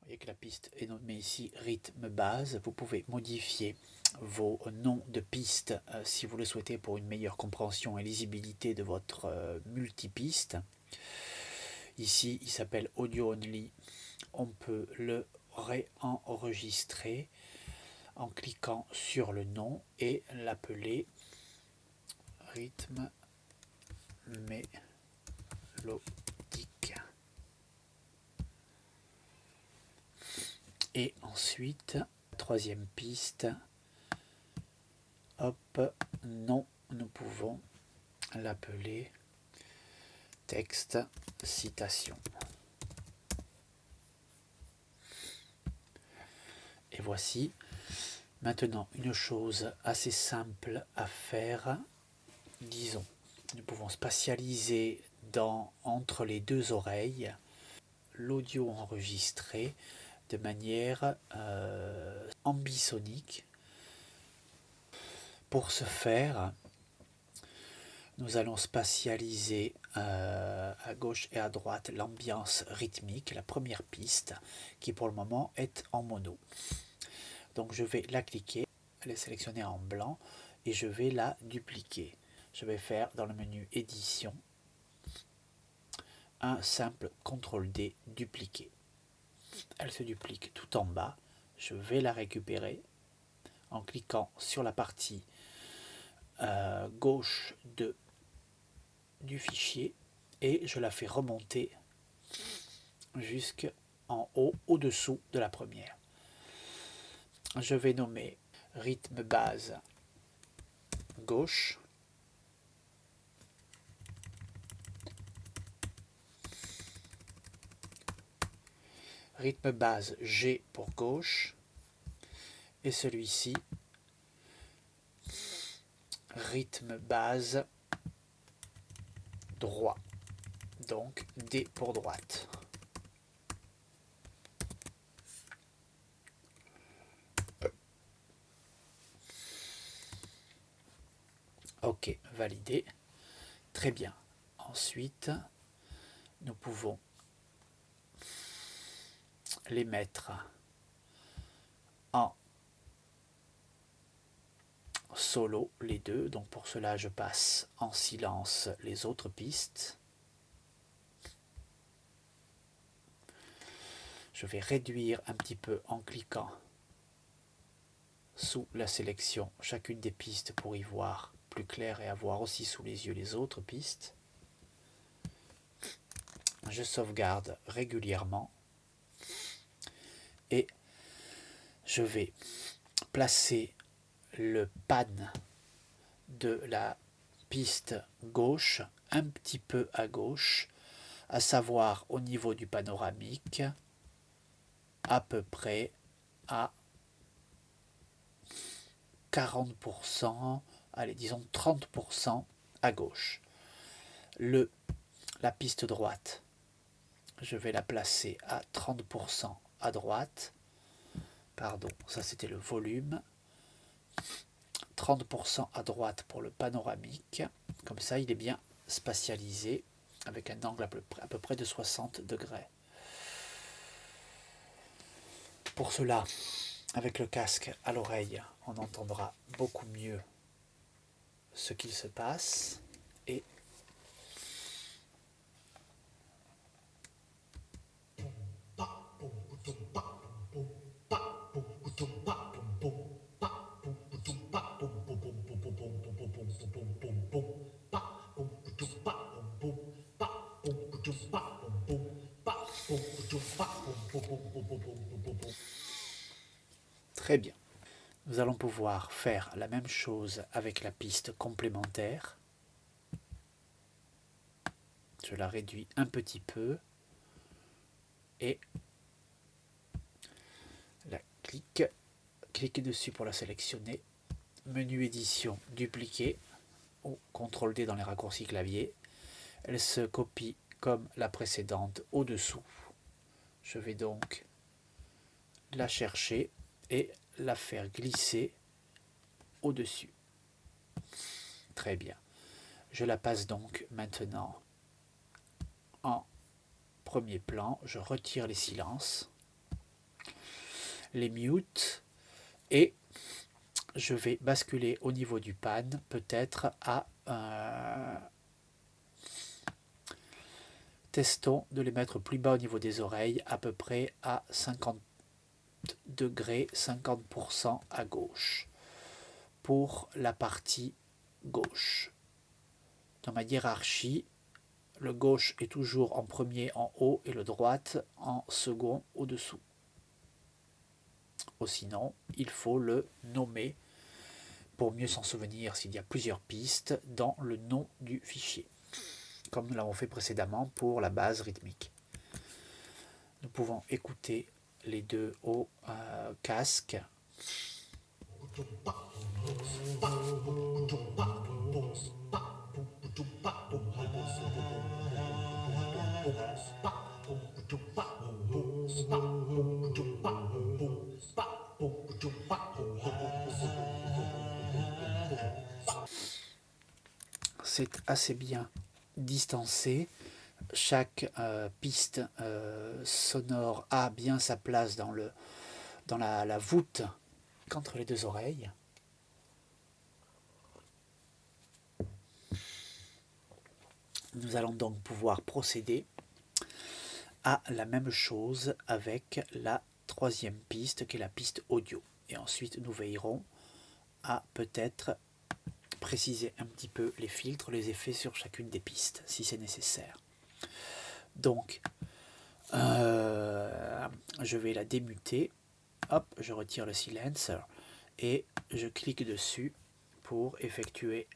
voyez que la piste est nommée ici rythme base. Vous pouvez modifier vos noms de pistes si vous le souhaitez pour une meilleure compréhension et lisibilité de votre multipiste. Ici, il s'appelle Audio Only. On peut le réenregistrer en cliquant sur le nom et l'appeler rythme mélodique. Et ensuite, troisième piste, hop, non, nous pouvons l'appeler texte citation. Et voici maintenant une chose assez simple à faire. Disons, nous pouvons spatialiser entre les deux oreilles l'audio enregistré de manière ambisonique. Pour ce faire, nous allons spatialiser à gauche et à droite l'ambiance rythmique, la première piste, qui pour le moment est en mono. Donc je vais la cliquer, elle est sélectionnée en blanc, et je vais la dupliquer. Je vais faire dans le menu édition un simple CTRL-D dupliquer. Elle se duplique tout en bas. Je vais la récupérer en cliquant sur la partie gauche du fichier et je la fais remonter jusqu'en haut, au-dessous de la première. Je vais nommer rythme base gauche. Rythme base G pour gauche. Et celui-ci, rythme base droit. Donc D pour droite. Ok, validé. Très bien. Ensuite, nous pouvons les mettre en solo les deux. Donc pour cela, je passe en silence les autres pistes. Je vais réduire un petit peu en cliquant sous la sélection chacune des pistes pour y voir plus clair et avoir aussi sous les yeux les autres pistes. Je sauvegarde régulièrement et je vais placer le pan de la piste gauche un petit peu à gauche, à savoir au niveau du panoramique, à peu près à 40%, allez disons 30% à gauche. La piste droite, je vais la placer à 30% à droite. Pardon, ça c'était le volume. 30% à droite pour le panoramique. Comme ça, il est bien spatialisé avec un angle à peu près de 60 degrés. Pour cela, avec le casque à l'oreille, on entendra beaucoup mieux ce qu'il se passe et très bien. Nous allons pouvoir faire la même chose avec la piste complémentaire. Je la réduis un petit peu et la clique dessus pour la sélectionner. Menu édition, dupliquer ou CTRL-D dans les raccourcis clavier. Elle se copie comme la précédente au-dessous. Je vais donc la chercher et la faire glisser au-dessus. Très bien. Je la passe donc maintenant en premier plan. Je retire les silences. les mutes et je vais basculer au niveau du pan peut-être à testons de les mettre plus bas au niveau des oreilles, à peu près à 50 degrés, 50% à gauche pour la partie gauche. Dans ma hiérarchie, le gauche est toujours en premier en haut et le droite en second au-dessous. Ou sinon, il faut le nommer pour mieux s'en souvenir s'il y a plusieurs pistes dans le nom du fichier, comme nous l'avons fait précédemment pour la base rythmique. Nous pouvons écouter les deux au casque. C'est assez bien distancé. Chaque piste sonore a bien sa place dans la voûte qu'entre les deux oreilles. Nous allons donc pouvoir procéder à la même chose avec la troisième piste qui est la piste audio. Et ensuite nous veillerons à peut-être préciser un petit peu les filtres, les effets sur chacune des pistes si c'est nécessaire. Donc je vais la démuter, hop, je retire le silencer et je clique dessus pour effectuer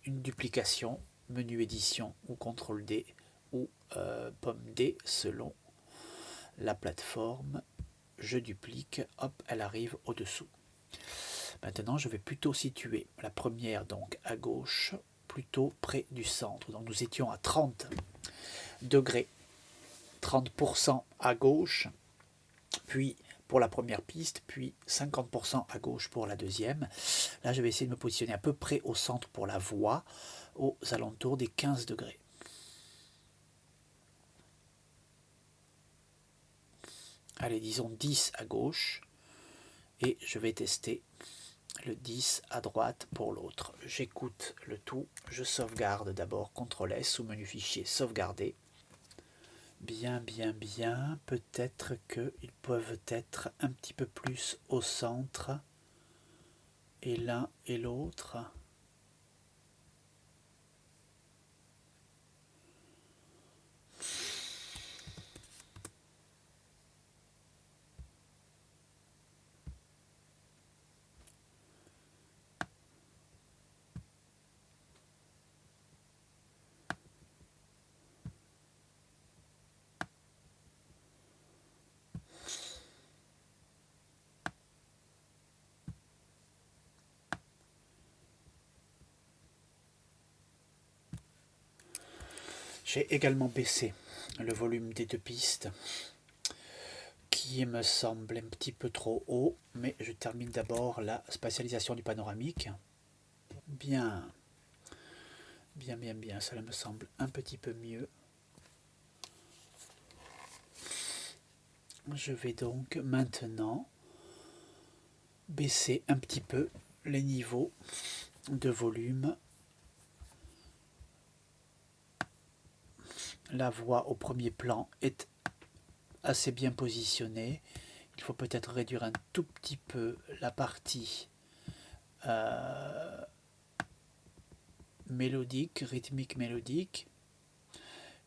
une duplication, menu édition ou CTRL D ou pomme D selon la plateforme. Je duplique, hop, elle arrive au-dessous. Maintenant, je vais plutôt situer la première donc à gauche, plutôt près du centre. Donc nous étions à 30 degrés, 30% à gauche, puis pour la première piste, puis 50% à gauche pour la deuxième. Là, je vais essayer de me positionner à peu près au centre pour la voix, aux alentours des 15 degrés. Allez, disons 10 à gauche, et je vais tester le 10 à droite pour l'autre. J'écoute le tout, je sauvegarde d'abord, CTRL S ou menu fichier, sauvegarder. Bien, peut-être qu'ils peuvent être un petit peu plus au centre, et l'un et l'autre. J'ai également baissé le volume des deux pistes qui me semble un petit peu trop haut, mais je termine d'abord la spatialisation du panoramique. Bien, cela me semble un petit peu mieux. Je vais donc maintenant baisser un petit peu les niveaux de volume. La voix au premier plan est assez bien positionnée. Il faut peut-être réduire un tout petit peu la partie mélodique, rythmique mélodique,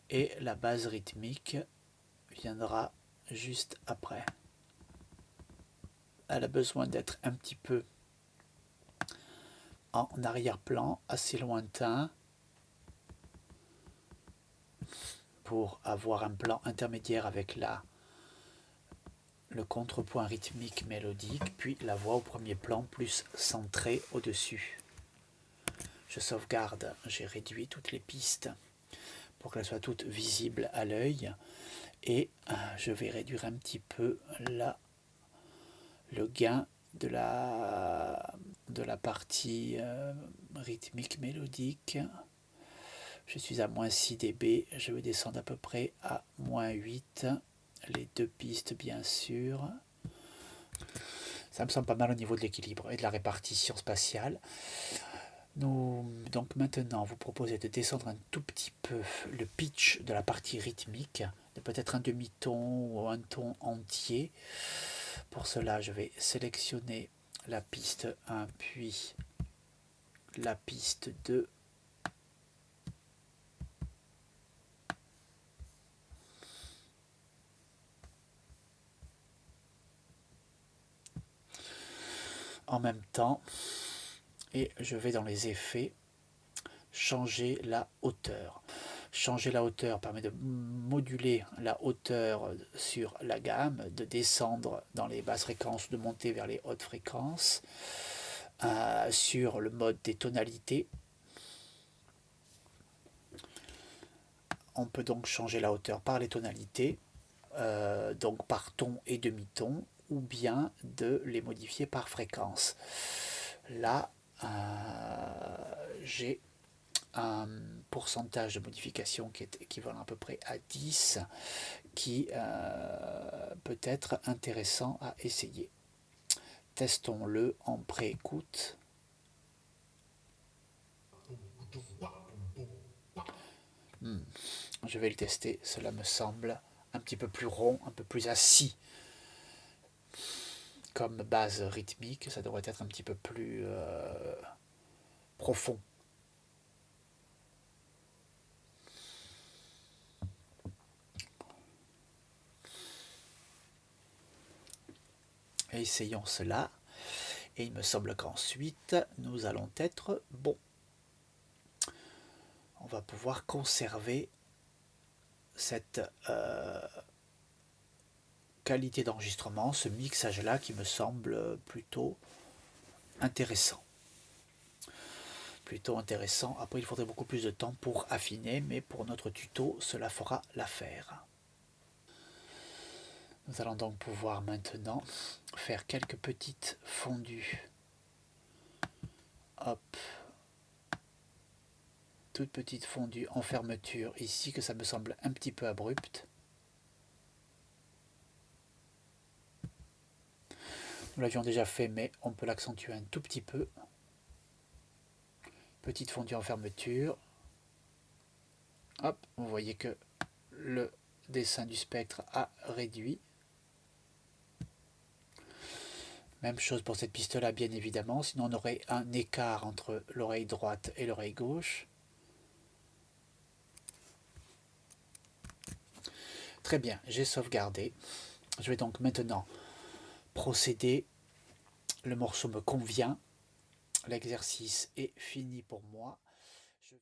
et la base rythmique viendra juste après. Elle a besoin d'être un petit peu en arrière-plan, assez lointain, pour avoir un plan intermédiaire avec le contrepoint rythmique mélodique, puis la voix au premier plan plus centrée au-dessus. Je sauvegarde, j'ai réduit toutes les pistes pour qu'elles soient toutes visibles à l'œil, et je vais réduire un petit peu le gain de la partie rythmique mélodique. Je suis à moins 6 dB, je vais descendre à peu près à moins 8, les deux pistes bien sûr. Ça me semble pas mal au niveau de l'équilibre et de la répartition spatiale. Donc maintenant, vous proposez de descendre un tout petit peu le pitch de la partie rythmique, de peut-être un demi-ton ou un ton entier. Pour cela, je vais sélectionner la piste 1 puis la piste 2. En même temps, et je vais dans les effets, changer la hauteur. Changer la hauteur permet de moduler la hauteur sur la gamme, de descendre dans les basses fréquences, de monter vers les hautes fréquences. Sur le mode des tonalités, on peut donc changer la hauteur par les tonalités, donc par ton et demi-ton, ou bien de les modifier par fréquence. Là, j'ai un pourcentage de modification qui est équivalent à peu près à 10, qui peut être intéressant à essayer. Testons-le en pré-écoute. Je vais le tester, cela me semble un petit peu plus rond, un peu plus assis comme base rythmique, ça devrait être un petit peu plus profond. Essayons cela, et il me semble qu'ensuite nous allons être bons. On va pouvoir conserver cette qualité d'enregistrement, ce mixage-là qui me semble plutôt intéressant. Après, il faudrait beaucoup plus de temps pour affiner, mais pour notre tuto, cela fera l'affaire. Nous allons donc pouvoir maintenant faire quelques petites fondues. Hop. Toute petite fondue en fermeture ici, que ça me semble un petit peu abrupt. Nous l'avions déjà fait, mais on peut l'accentuer un tout petit peu. Petite fondue en fermeture. Hop, vous voyez que le dessin du spectre a réduit. Même chose pour cette piste-là, bien évidemment, sinon on aurait un écart entre l'oreille droite et l'oreille gauche. Très bien, j'ai sauvegardé. Je vais donc maintenant procéder. Le morceau me convient. L'exercice est fini pour moi.